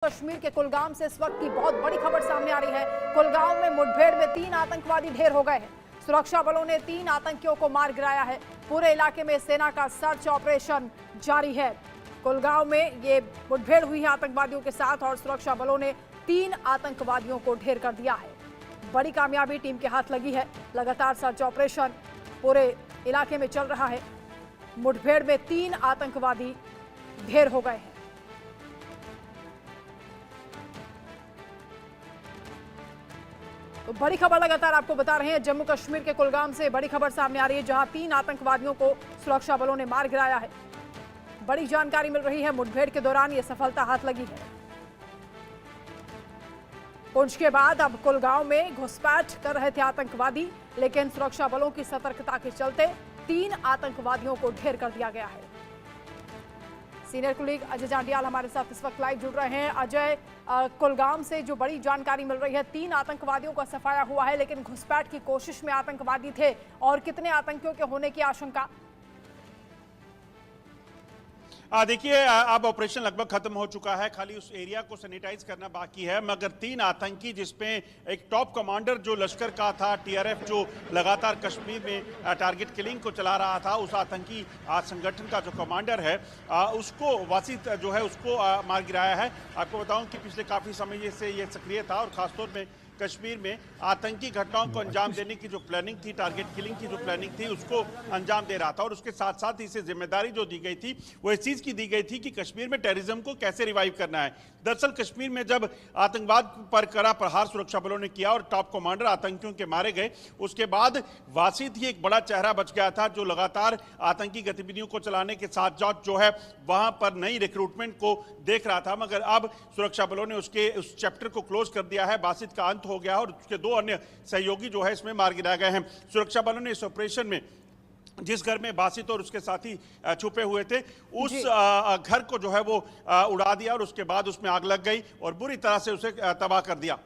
कश्मीर के कुलगाम से इस वक्त की बहुत बड़ी खबर सामने आ रही है। कुलगाम में मुठभेड़ में 3 आतंकवादी ढेर हो गए हैं। सुरक्षा बलों ने 3 आतंकियों को मार गिराया है। पूरे इलाके में सेना का सर्च ऑपरेशन जारी है। कुलगाम में ये मुठभेड़ हुई है आतंकवादियों के साथ और सुरक्षा बलों ने 3 आतंकवादियों को ढेर कर दिया है। बड़ी कामयाबी टीम के हाथ लगी है। लगातार सर्च ऑपरेशन पूरे इलाके में चल रहा है। मुठभेड़ में 3 आतंकवादी ढेर हो गए हैं। तो बड़ी खबर लगातार आपको बता रहे हैं। जम्मू कश्मीर के कुलगाम से बड़ी खबर सामने आ रही है, जहां 3 आतंकवादियों को सुरक्षा बलों ने मार गिराया है। बड़ी जानकारी मिल रही है। मुठभेड़ के दौरान यह सफलता हाथ लगी है। पुंछ के बाद अब कुलगांव में घुसपैठ कर रहे थे आतंकवादी, लेकिन सुरक्षा बलों की सतर्कता के चलते 3 आतंकवादियों को ढेर कर दिया गया है। सीनियर कुलीग अजय जांडियाल हमारे साथ इस वक्त लाइव जुड़ रहे हैं। अजय, कुलगाम से जो बड़ी जानकारी मिल रही है, 3 आतंकवादियों का सफाया हुआ है, लेकिन घुसपैठ की कोशिश में आतंकवादी थे और कितने आतंकियों के होने की आशंका? देखिए, अब ऑपरेशन लगभग खत्म हो चुका है। खाली उस एरिया को सैनिटाइज करना बाकी है। मगर 3 आतंकी, जिसमें एक टॉप कमांडर जो लश्कर का था, टीआरएफ जो लगातार कश्मीर में टारगेट किलिंग को चला रहा था, उस आतंकी संगठन का जो कमांडर है उसको वासित जो है उसको मार गिराया है। आपको बताऊं कि पिछले काफी समय से ये सक्रिय था और खासतौर में कश्मीर में आतंकी घटनाओं को अंजाम देने की जो प्लानिंग थी, टारगेट किलिंग की जो प्लानिंग थी, उसको अंजाम दे रहा था। और उसके साथ साथ इसे जिम्मेदारी जो दी गई थी वो इस चीज की दी गई थी कि कश्मीर में टेररिज्म को कैसे रिवाइव करना है। दरअसल कश्मीर में जब आतंकवाद पर कड़ा प्रहार सुरक्षा बलों ने किया और टॉप कमांडर आतंकियों के मारे गए, उसके बाद वासित ही एक बड़ा चेहरा बच गया था, जो लगातार आतंकी गतिविधियों को चलाने के साथ साथ जो है वहां पर नई रिक्रूटमेंट को देख रहा था। मगर अब सुरक्षा बलों ने उस चैप्टर को क्लोज कर दिया है। वासित का अंत हो गया और उसके 2 अन्य सहयोगी जो है इसमें मार गिराए गए हैं। सुरक्षा बलों ने इस ऑपरेशन में जिस घर में बासित और उसके साथी छुपे हुए थे, उस घर को जो है वो उड़ा दिया और उसके बाद उसमें आग लग गई और बुरी तरह से उसे तबाह कर दिया।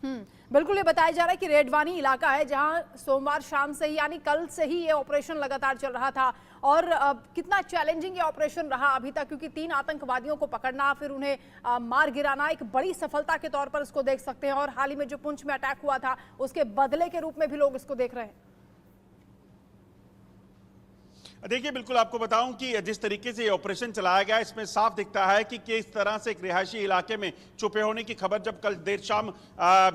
बिल्कुल, ये बताया जा रहा है कि रेडवानी इलाका है, जहां सोमवार शाम से ही यानी कल से ही ये ऑपरेशन लगातार चल रहा था। और कितना चैलेंजिंग ये ऑपरेशन रहा अभी तक, क्योंकि 3 आतंकवादियों को पकड़ना, फिर उन्हें मार गिराना एक बड़ी सफलता के तौर पर इसको देख सकते हैं। और हाल ही में जो पुंछ में अटैक हुआ था, उसके बदले के रूप में भी लोग इसको देख रहे हैं। देखिए, बिल्कुल आपको बताऊं कि जिस तरीके से ये ऑपरेशन चलाया गया, इसमें साफ दिखता है कि किस तरह से एक रिहायशी इलाके में छुपे होने की खबर जब कल देर शाम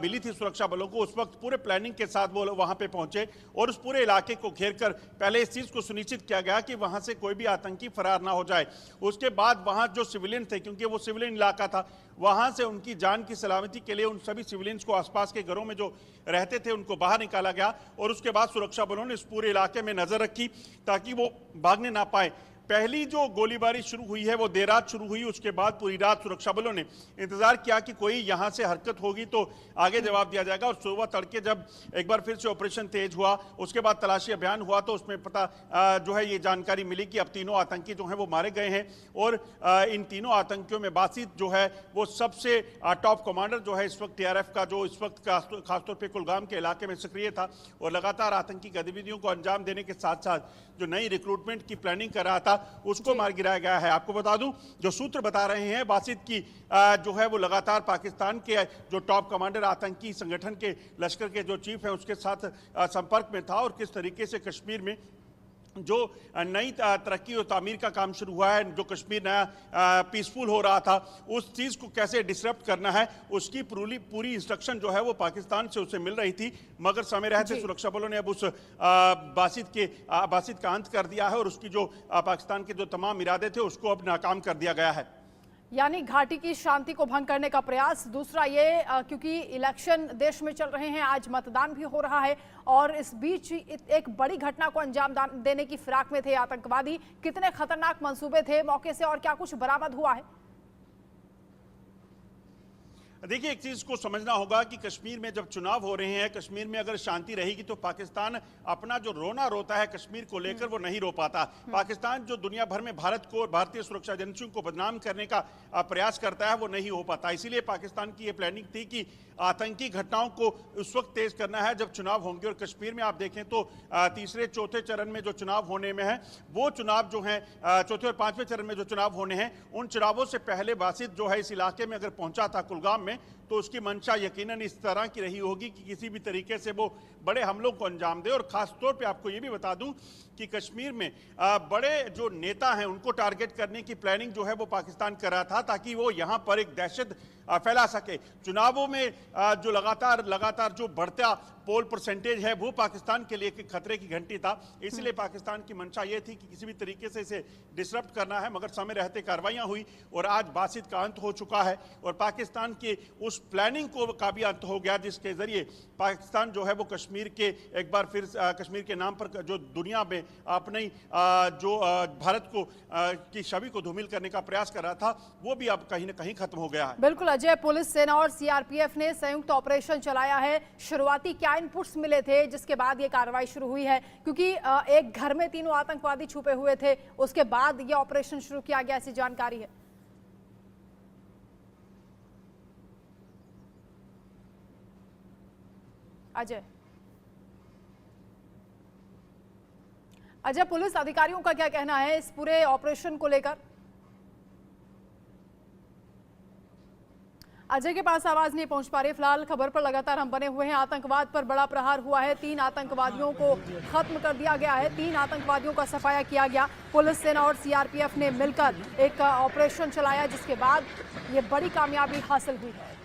मिली थी सुरक्षा बलों को, उस वक्त पूरे प्लानिंग के साथ वो वहां पे पहुंचे और उस पूरे इलाके को घेरकर पहले इस चीज को सुनिश्चित किया गया कि वहां से कोई भी आतंकी फरार ना हो जाए। उसके बाद वहां जो सिविलियन थे, क्योंकि वो सिविलियन इलाका था, वहां से उनकी जान की सलामती के लिए उन सभी सिविलियंस को आसपास के घरों में जो रहते थे उनको बाहर निकाला गया। और उसके बाद सुरक्षा बलों ने इस पूरे इलाके में नजर रखी ताकि वो भागने ना पाए। पहली जो गोलीबारी शुरू हुई है वो देर रात शुरू हुई। उसके बाद पूरी रात सुरक्षा बलों ने इंतजार किया कि कोई यहां से हरकत होगी तो आगे जवाब दिया जाएगा। और सुबह तड़के जब एक बार फिर से ऑपरेशन तेज हुआ, उसके बाद तलाशी अभियान हुआ, तो उसमें पता जो है ये जानकारी मिली कि अब 3 आतंकी जो है वो मारे गए हैं। और इन 3 आतंकियों में बासित जो है वो सबसे टॉप कमांडर जो है इस वक्त टीआरएफ का, जो इस वक्त खासतौर पर कुलगाम के इलाके में सक्रिय था और लगातार आतंकी गतिविधियों को अंजाम देने के साथ साथ जो नई रिक्रूटमेंट की प्लानिंग कर रहा था, उसको मार गिराया गया है। आपको बता दूं, जो सूत्र बता रहे हैं बासित की जो है वो लगातार पाकिस्तान के जो टॉप कमांडर आतंकी संगठन के लश्कर के जो चीफ हैं उसके साथ संपर्क में था और किस तरीके से कश्मीर में जो नई तरक्की और तामीर का काम शुरू हुआ है, जो कश्मीर नया पीसफुल हो रहा था, उस चीज को कैसे डिसरप्ट करना है, उसकी पूरी इंस्ट्रक्शन जो है वो पाकिस्तान से उसे मिल रही थी। मगर समय रहते सुरक्षा बलों ने अब उस बासित का अंत कर दिया है और उसकी जो पाकिस्तान के जो तमाम इरादे थे उसको अब नाकाम कर दिया गया है। यानी घाटी की शांति को भंग करने का प्रयास। दूसरा ये, क्योंकि इलेक्शन देश में चल रहे हैं, आज मतदान भी हो रहा है और इस बीच एक बड़ी घटना को अंजाम देने की फिराक में थे आतंकवादी। कितने खतरनाक मंसूबे थे, मौके से और क्या कुछ बरामद हुआ है? देखिए, एक चीज को समझना होगा कि कश्मीर में जब चुनाव हो रहे हैं, कश्मीर में अगर शांति रहेगी तो पाकिस्तान अपना जो रोना रोता है कश्मीर को लेकर वो नहीं रो पाता। पाकिस्तान जो दुनिया भर में भारत को और भारतीय सुरक्षा एजेंसियों को बदनाम करने का प्रयास करता है वो नहीं हो पाता। इसीलिए पाकिस्तान की ये प्लानिंग थी कि आतंकी घटनाओं को उस वक्त तेज करना है जब चुनाव होंगे। और कश्मीर में आप देखें तो तीसरे चौथे चरण में जो चुनाव होने में है वो चुनाव जो है चौथे और पांचवें चरण में जो चुनाव होने हैं उन चुनावों से पहले बासित जो है इस इलाके में अगर पहुंचा था कुलगाम में तो उसकी मंशा यकीनन इस तरह की रही होगी कि किसी भी तरीके से वो बड़े हमलों को अंजाम दे। और खास तौर पे आपको ये भी बता दूं कि कश्मीर में बड़े जो नेता हैं उनको टारगेट करने की प्लानिंग जो है वो पाकिस्तान कर रहा था ताकि वो यहाँ पर एक दहशत फैला सके। चुनावों में जो लगातार जो बढ़ता पोल परसेंटेज है वो पाकिस्तान के लिए एक खतरे की घंटी था। इसलिए पाकिस्तान की मंशा ये थी कि किसी भी तरीके से इसे डिसरप्ट करना है, मगर समय रहते कार्रवाइयां हुई और आज बासित का अंत हो चुका है और पाकिस्तान के उस प्लानिंग का भी अंत हो गया जिसके जरिए पाकिस्तान जो है वो कश्मीर के एक बार फिर कश्मीर के नाम पर जो दुनिया में अपने जो भारत को की छवि को धूमिल करने का प्रयास कर रहा था वो भी अब कहीं ना कहीं खत्म हो गया है। बिल्कुल अजय, पुलिस, सेना और सीआरपीएफ ने संयुक्त ऑपरेशन चलाया है। शुरुआती क्या इनपुट्स मिले थे जिसके बाद ये कार्रवाई शुरू हुई है? क्योंकि एक घर में तीनों आतंकवादी छुपे हुए थे, उसके बाद ये ऑपरेशन शुरू किया गया, ऐसी जानकारी है। अजय, पुलिस अधिकारियों का क्या कहना है इस पूरे ऑपरेशन को लेकर? अजय के पास आवाज नहीं पहुंच पा रही। फिलहाल खबर पर लगातार हम बने हुए हैं। आतंकवाद पर बड़ा प्रहार हुआ है, 3 आतंकवादियों को खत्म कर दिया गया है, 3 आतंकवादियों का सफाया किया गया। पुलिस, सेना और सीआरपीएफ ने मिलकर एक ऑपरेशन चलाया जिसके बाद ये बड़ी कामयाबी हासिल हुई है।